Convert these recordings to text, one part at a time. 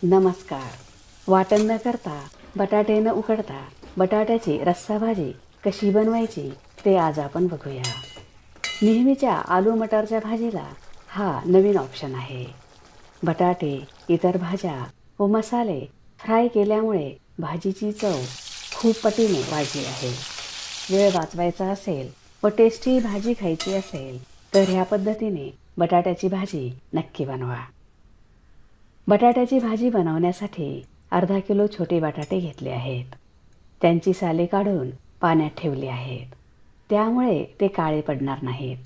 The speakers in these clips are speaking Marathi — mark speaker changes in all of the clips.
Speaker 1: नमस्कार. वाटण न करता, बटाटे न उकडता बटाट्याची रस्सा भाजी कशी बनवायची ते आज आपण बघूया. नेहमीच्या आलू मटारच्या भाजीला हा नवीन ऑप्शन आहे. बटाटे, इतर भाज्या व मसाले फ्राय केल्यामुळे भाजीची चव खूप पटीने वाढली आहे. वेळ वाचवायचा असेल व टेस्टी भाजी खायची असेल तर ह्या पद्धतीने बटाट्याची भाजी नक्की बनवा. बटाट्याची भाजी बनवण्यासाठी अर्धा किलो छोटे बटाटे घेतले आहेत. त्यांची साले काढून पाण्यात ठेवली आहेत. त्यामुळे ते काळे पडणार नाहीत.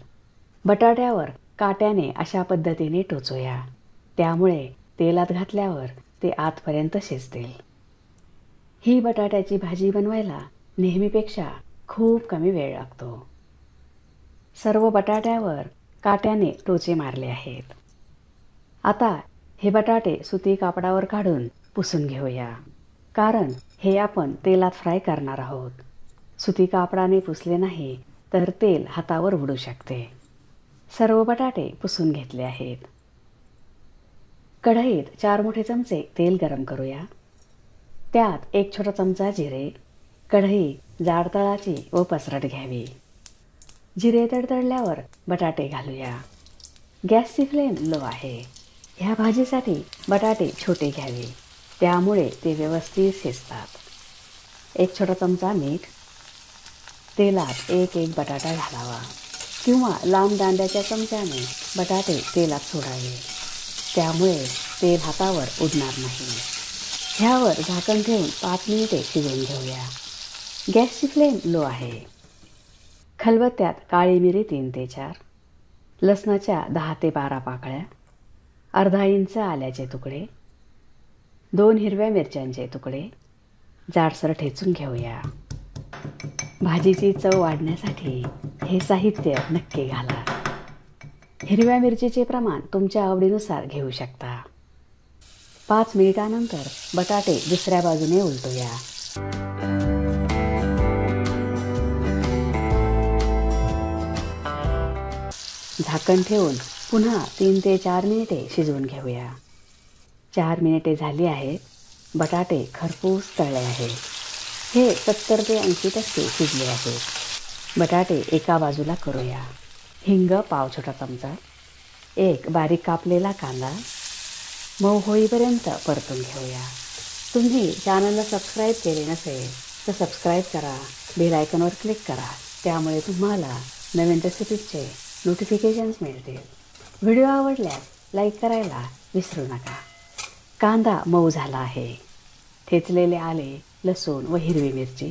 Speaker 1: बटाट्यावर काट्याने अशा पद्धतीने टोचूया. त्यामुळे तेलात घातल्यावर ते आतपर्यंत शिजतील. ही बटाट्याची भाजी बनवायला नेहमीपेक्षा खूप कमी वेळ लागतो. सर्व बटाट्यावर काट्याने टोचे मारले आहेत. आता हे बटाटे सुती कापडावर काढून पुसून घेऊया, कारण हे आपण तेलात फ्राय करणार आहोत. सुती कापडाने पुसले नाही तर तेल हातावर उडू शकते. सर्व बटाटे पुसून घेतले आहेत. कढईत 4 मोठे चमचे तेल गरम करूया. त्यात 1 छोटा चमचा जिरे. कढई जाड तळाची व पसरट घ्यावी. जिरे तडतडल्यावर बटाटे घालूया. गॅसची फ्लेम लो आहे. ह्या भाजीसाठी बटाटे छोटे घ्यावे, त्यामुळे ते व्यवस्थित शिजतात. 1 छोटा चमचा मीठ. तेलात एक बटाटा घालावा किंवा लांब दांड्याच्या चमच्याने बटाटे तेलात सोडावे, त्यामुळे तेल हातावर उडणार नाही. ह्यावर झाकण ठेवून 5 मिनिटे शिजवून घेऊया. गॅसची फ्लेम लो आहे. खलबत्त्यात काळी मिरी 3 ते 4, लसणाच्या 10 ते 12 पाकळ्या, अर्धा इंच आल्याचे तुकडे, 2 हिरव्या मिरच्यांचे तुकडे जाडसर ठेचून घेऊया. भाजीची चव वाढण्यासाठी हे साहित्य नक्की घाला. हिरव्या मिरचीचे प्रमाण तुमच्या आवडीनुसार घेऊ शकता. 5 मिनिटानंतर बटाटे दुसऱ्या बाजूने उलटूया. झाकण ठेवून पुन्हा 3 ते 4 मिनिटे शिजवून घेऊया. 4 मिनिटे झाली आहेत. बटाटे खरपूस तळले आहेत. हे 70 ते 80% शिजले आहेत. बटाटे एका बाजूला करूया. हिंग पाव छोटा चमचा, 1 बारीक कापलेला कांदा मऊ होईपर्यंत परतून घेऊया. तुम्ही चॅनलला सबस्क्राईब केले नसेल तर सबस्क्राईब करा. बेल आयकॉनवर क्लिक करा. त्यामुळे तुम्हाला नवीन रेसिपीजचे नोटिफिकेशन्स मिळतील. व्हिडिओ आवडल्यास लाईक करायला विसरू नका. कांदा मऊ झाला आहे. ठेचलेले आले, लसूण व हिरवी मिरची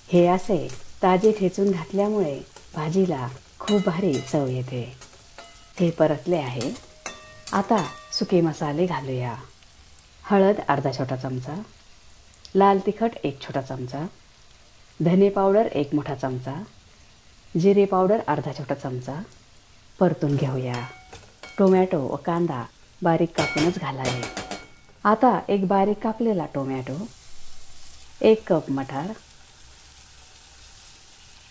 Speaker 1: हे असे ताजे ठेचून घातल्यामुळे भाजीला खूप भारी चव येते. हे परतले आहे. आता सुके मसाले घालूया. हळद अर्धा छोटा चमचा, लाल तिखट 1 छोटा चमचा, धने पावडर 1 मोठा चमचा, जिरे पावडर अर्धा छोटा चमचा परतून घेऊया. टोमॅटो व कांदा बारीक कापूनच घालावे. आता 1 बारीक कापलेला टोमॅटो, 1 कप मटार,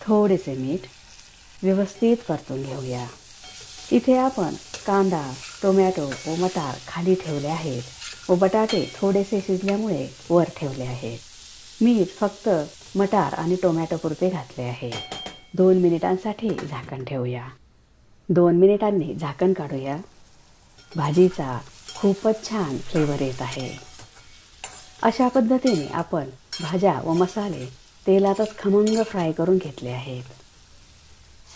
Speaker 1: थोडेसे मीठ व्यवस्थित परतून घेऊया. इथे आपण कांदा, टोमॅटो व मटार खाली ठेवले आहेत व बटाटे थोडेसे शिजल्यामुळे वर ठेवले आहेत. मीठ फक्त मटार आणि टोमॅटो पुरते घातले आहे. 2 मिनिटांसाठी झाकण ठेवूया. 2 मिनिटांनी झाकण काढूया. भाजीचा खूपच छान फ्लेवर येत आहे. अशा पद्धतीने आपण भाज्या व मसाले तेलातच खमंग फ्राय करून घेतले आहेत.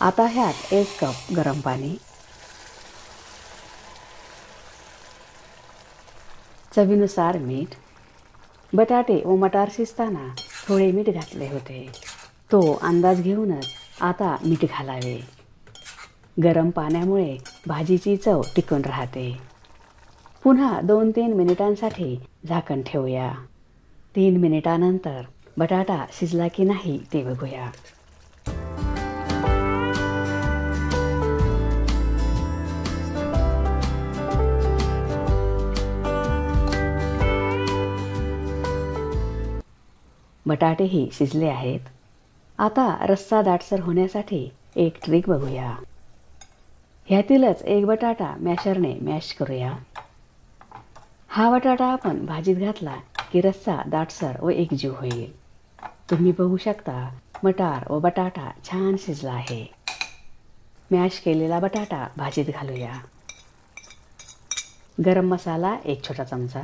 Speaker 1: आता ह्यात 1 कप गरम पाणी, चवीनुसार मीठ. बटाटे व मटार शिजताना थोडे मीठ घातले होते. तो अंदाज घेऊनच आता मीठ घालावे. गरम पाण्यामुळे भाजीची चव टिकून राहते. पुन्हा 2-3 मिनिटांसाठी झाकण ठेवूया. 3 मिनिटानंतर बटाटा शिजला की नाही ते बघूया. बटाटेही शिजले आहेत. आता रस्सा दाटसर होण्यासाठी एक ट्रिक बघूया. ह्यातीलच एक बटाटा मॅशरने मॅश करूया. हा बटाटा आपण भाजीत घातला की रस्सा दाटसर व एकजीव होईल. तुम्ही बघू शकता मटार व बटाटा छान शिजला आहे. मॅश केलेला बटाटा भाजीत घालूया. गरम मसाला 1 छोटा चमचा.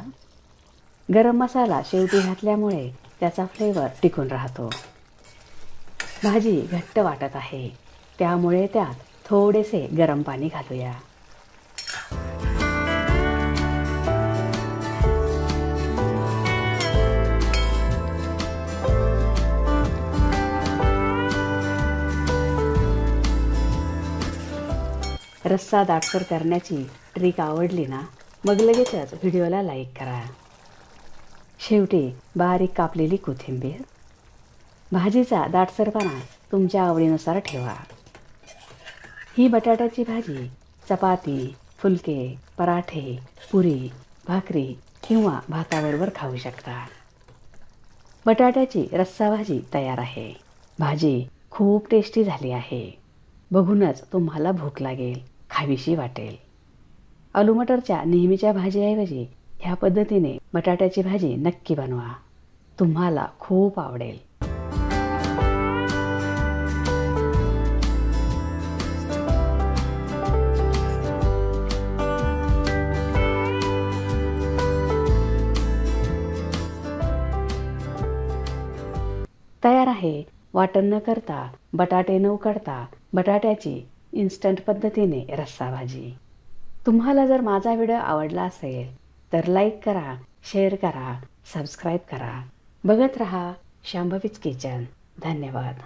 Speaker 1: गरम मसाला शेवटी घातल्यामुळे त्याचा फ्लेवर टिकून राहतो. भाजी घट्ट वाटत आहे, त्यामुळे त्यात थोडेसे गरम पाणी घालूया. रस्सा दाटसर करण्याची ट्रिक आवडली ना, मग लगेचच व्हिडिओला लाईक करा. शेवटी बारीक कापलेली कोथिंबीर. भाजीचा दाटसरपणा तुमच्या आवडीनुसार ठेवा. ही बटाट्याची भाजी चपाती, फुलके, पराठे, पुरी, भाकरी किंवा भाताबरोबर खाऊ शकता. बटाट्याची रस्सा भाजी तयार आहे. भाजी खूप टेस्टी झाली आहे. बघूनच तुम्हाला भूक लागेल, खावीशी वाटेल. आलू मटरच्या नेहमीच्या भाजीऐवजी ह्या पद्धतीने बटाट्याची भाजी नक्की बनवा. तुम्हाला खूप आवडेल. तयार आहे वाटण न करता, बटाटे न उकडता बटाट्याची इन्स्टंट पद्धतीने रस्सा भाजी. तुम्हाला जर माझा व्हिडिओ आवडला असेल तर लाईक करा, शेअर करा, सबस्क्राईब करा. बघत रहा शांभवीज किचन. धन्यवाद.